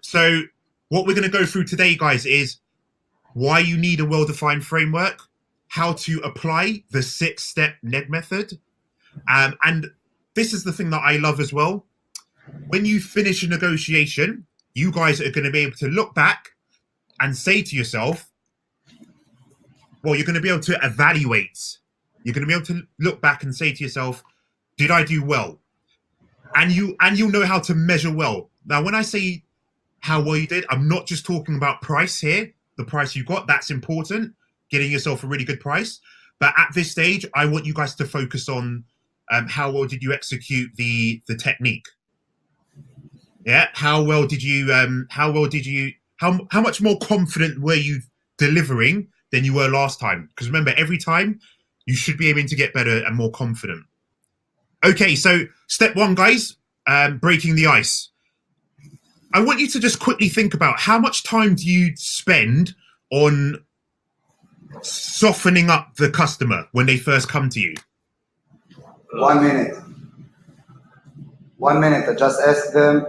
So what we're going to go through today, guys, is why you need a well-defined framework, how to apply the Six-Step-Neg-Method. And this is the thing that I love as well. When you finish a negotiation, you guys are going to be able to look back and say to yourself, well, you're going to be able to evaluate. You're going to be able to look back and say to yourself, did I do well? And you'll know how to measure well. Now, when I say how well you did, I'm not just talking about price here. The price you got, that's important, getting yourself a really good price. But at this stage, I want you guys to focus on how well did you execute the technique? Yeah, how much more confident were you delivering than you were last time? Because remember, every time you should be aiming to get better and more confident. Okay, so step one, guys, breaking the ice. I want you to just quickly think about how much time do you spend on softening up the customer when they first come to you? 1 minute. 1 minute. I just ask them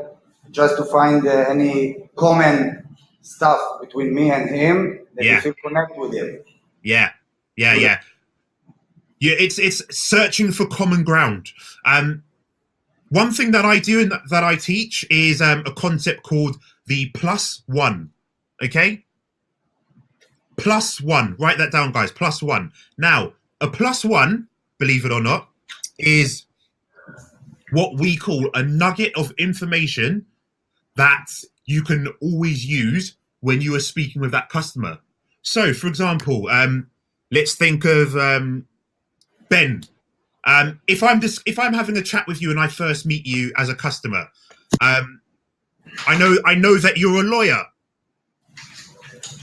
just to find any common stuff between me and him that you feel connect with him. Yeah. It's searching for common ground. One thing that I do and that I teach is a concept called the +1. Okay? +1. Write that down, guys. +1. Now, a +1, believe it or not, is what we call a nugget of information that you can always use when you are speaking with that customer. So, for example, let's think of Ben. If I'm having a chat with you and I first meet you as a customer, I know that you're a lawyer.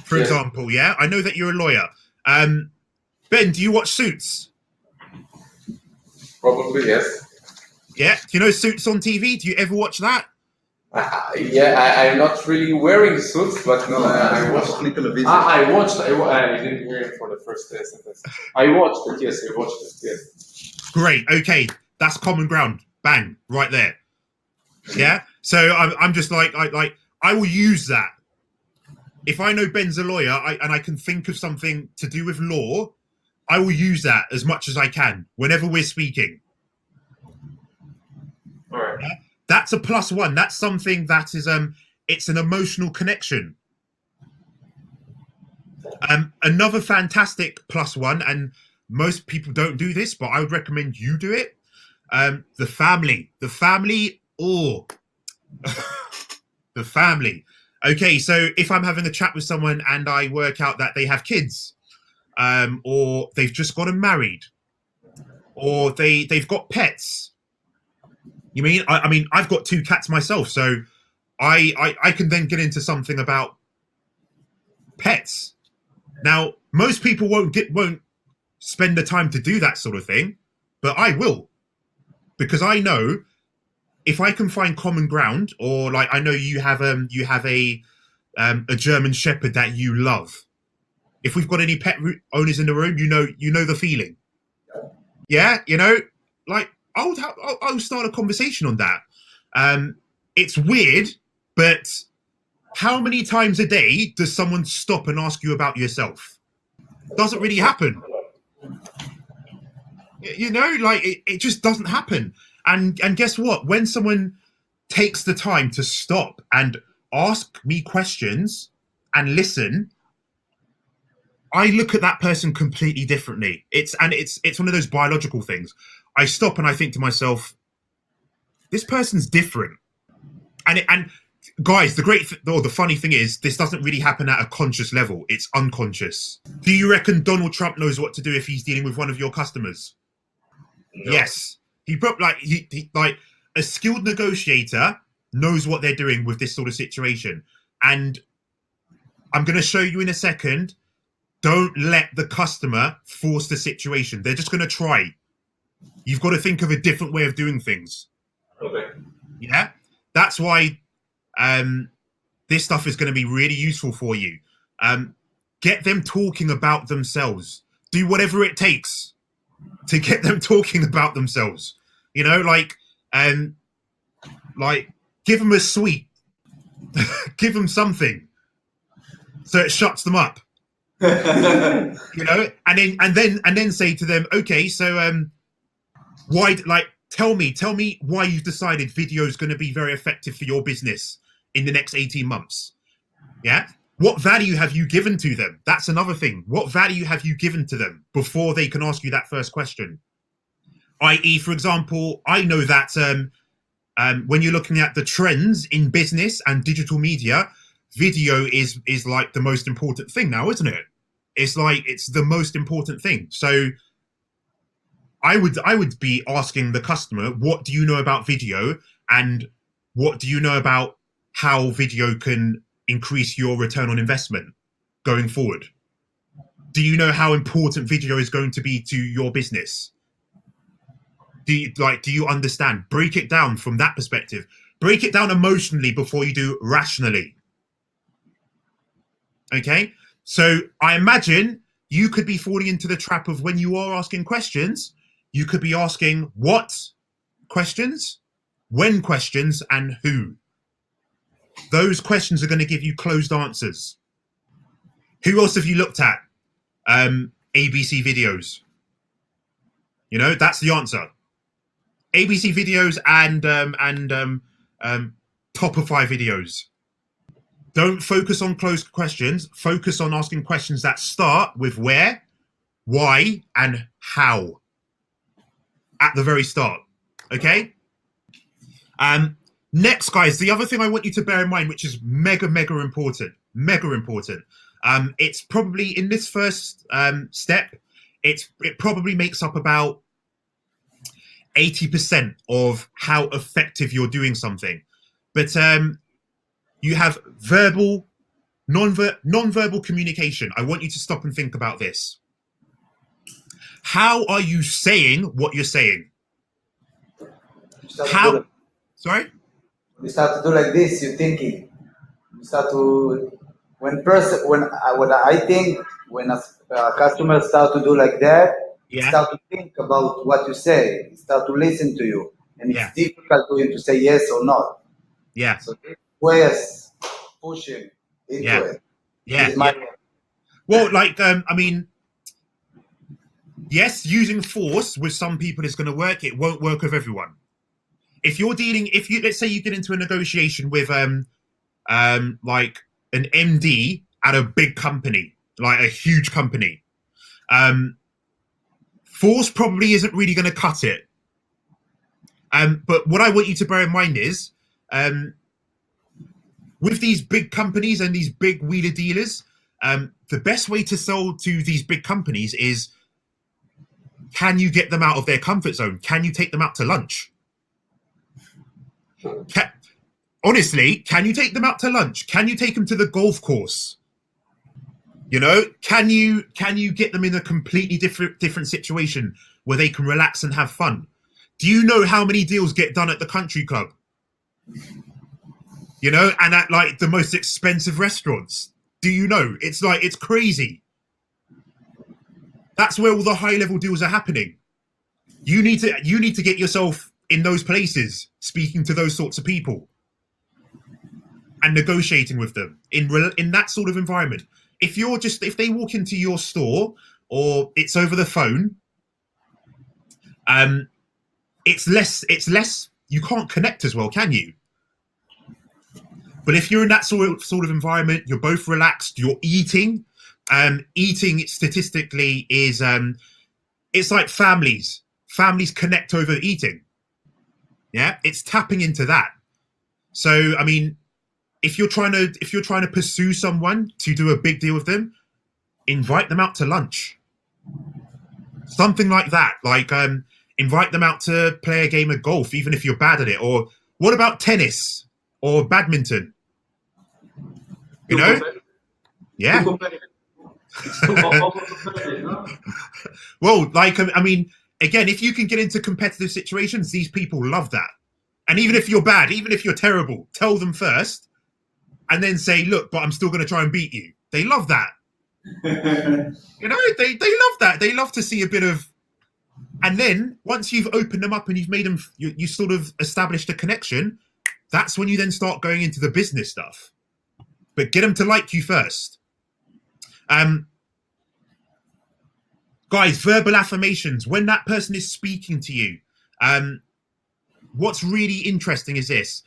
For example, yeah, I know that you're a lawyer. Ben, do you watch Suits? Probably, yes. Yeah, do you know Suits on TV? Do you ever watch that? I'm not really wearing suits, but no, I watched television. I didn't hear it for the first sentence. I watched it, yes, yes. Great, okay, that's common ground. Bang, right there. Yeah, so I'm just like, I will use that. If I know Ben's a lawyer and I can think of something to do with law, I will use that as much as I can whenever we're speaking. All right. Yeah? That's a +1. That's something that is it's an emotional connection. Another fantastic +1, and most people don't do this, but I would recommend you do it. The family. The family. Okay, so if I'm having a chat with someone and I work out that they have kids, or they've just gotten married, or they've got pets. I mean, I've got 2 cats myself, so I can then get into something about pets. Now, most people won't spend the time to do that sort of thing, but I will, because I know if I can find common ground, or like I know you have a German Shepherd that you love. If we've got any pet owners in the room, you know the feeling. Yeah, like I'll start a conversation on that. It's weird, but how many times a day does someone stop and ask you about yourself? Doesn't really happen. Like it just doesn't happen. And guess what? When someone takes the time to stop and ask me questions and listen, I look at that person completely differently. It's one of those biological things. I stop and I think to myself, this person's different. And guys, the funny thing is, this doesn't really happen at a conscious level. It's unconscious. Do you reckon Donald Trump knows what to do if he's dealing with one of your customers? No. Yes. He like a skilled negotiator knows what they're doing with this sort of situation. And I'm going to show you in a second. Don't let the customer force the situation. They're just going to try. You've got to think of a different way of doing things. Okay. Yeah. That's why this stuff is going to be really useful for you. Get them talking about themselves. Do whatever it takes to get them talking about themselves. Like give them a sweet. give them something, so it shuts them up. You know, and then say to them, okay, so why, like, tell me why you've decided video is going to be very effective for your business in the next 18 months. Yeah. What value have you given to them? That's another thing. What value have you given to them before they can ask you that first question? I.e., for example, I know that when you're looking at the trends in business and digital media, video is like the most important thing now, isn't it? It's like, it's the most important thing. So I would be asking the customer, what do you know about video, and what do you know about how video can increase your return on investment going forward? Do you know how important video is going to be to your business? Do you understand? Break it down from that perspective. Break it down emotionally before you do rationally. Okay? So I imagine you could be falling into the trap of, when you are asking questions, you could be asking what questions, when questions, and who. Those questions are going to give you closed answers. Who else have you looked at? ABC videos. You know, that's the answer. ABC videos and top of 5 videos. Don't focus on closed questions. Focus on asking questions that start with where, why, and how at the very start. Okay? Next, guys, the other thing I want you to bear in mind, which is mega important, it's probably in this first step, it probably makes up about 80% of how effective you're doing something. But you have verbal, non-verbal communication. I want you to stop and think about this. How are you saying what you're saying? How? Sorry? You start to do like this, you're thinking. You start to, when I think, when a customer start to do like that, Yeah. start to think about what you say, start to listen to you, and it's difficult for him to say yes or not. Yeah. So this way is pushing into it. Yeah. Well, like, I mean, yes, using force with some people is going to work. It won't work with everyone. If let's say you get into a negotiation with like an MD at a big company, like a huge company, force probably isn't really going to cut it. But what I want you to bear in mind is, with these big companies and these big wheeler dealers, the best way to sell to these big companies is, can you get them out of their comfort zone? Can you take them out to lunch? Honestly, can you take them out to lunch? Can you take them to the golf course? You know, can you get them in a completely different situation where they can relax and have fun? Do you know how many deals get done at the country club? You know, and at like the most expensive restaurants? Do you know? It's like, it's crazy. That's where all the high level deals are happening. You need to get yourself in those places, speaking to those sorts of people and negotiating with them in that sort of environment. If they walk into your store or it's over the phone, it's less, you can't connect as well, can you? But if you're in that sort of environment, you're both relaxed, you're eating. Eating statistically is, it's like families. Families connect over eating. Yeah, it's tapping into that. So, I mean, if you're trying to pursue someone to do a big deal with them, invite them out to lunch. Something like that. Like, invite them out to play a game of golf, even if you're bad at it. Or what about tennis or badminton? You know? Yeah. Well, like, I mean, again, if you can get into competitive situations, these people love that. And even if you're bad, even if you're terrible, tell them first and then say, look, but I'm still going to try and beat you. They love that. You know, they love that. They love to see a bit of, and then once you've opened them up and you've made them, you sort of established a connection, that's when you then start going into the business stuff. but get them to like you first. Guys, verbal affirmations. When that person is speaking to you, what's really interesting is this.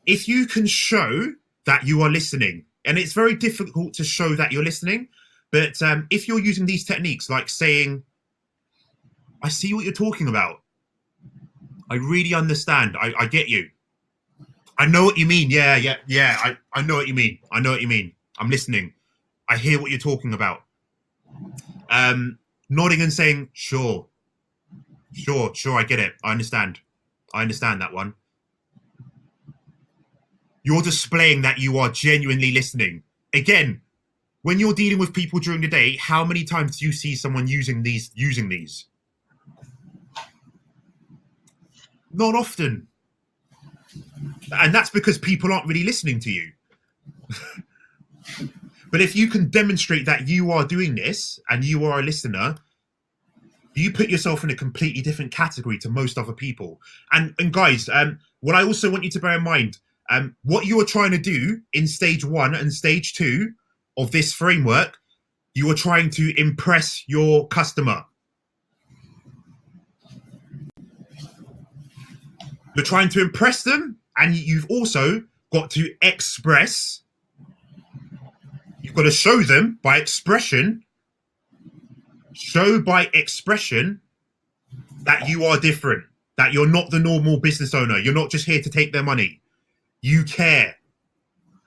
If you can show that you are listening, and it's very difficult to show that you're listening, but if you're using these techniques, like saying, I see what you're talking about. I really understand. I get you. I know what you mean. Yeah. I know what you mean. I know what you mean. I'm listening. I hear what you're talking about. Nodding and saying, sure, I get it. I understand that one. You're displaying that you are genuinely listening. Again, when you're dealing with people during the day, how many times do you see someone using these? Not often. And that's because people aren't really listening to you. But if you can demonstrate that you are doing this and you are a listener, you put yourself in a completely different category to most other people. And guys, what I also want you to bear in mind, what you are trying to do in stage 1 and stage 2 of this framework, you are trying to impress your customer. You're trying to impress them, and you've also got to express. You've got to show them by expression. Show by expression that you are different, that you're not the normal business owner. You're not just here to take their money. You care.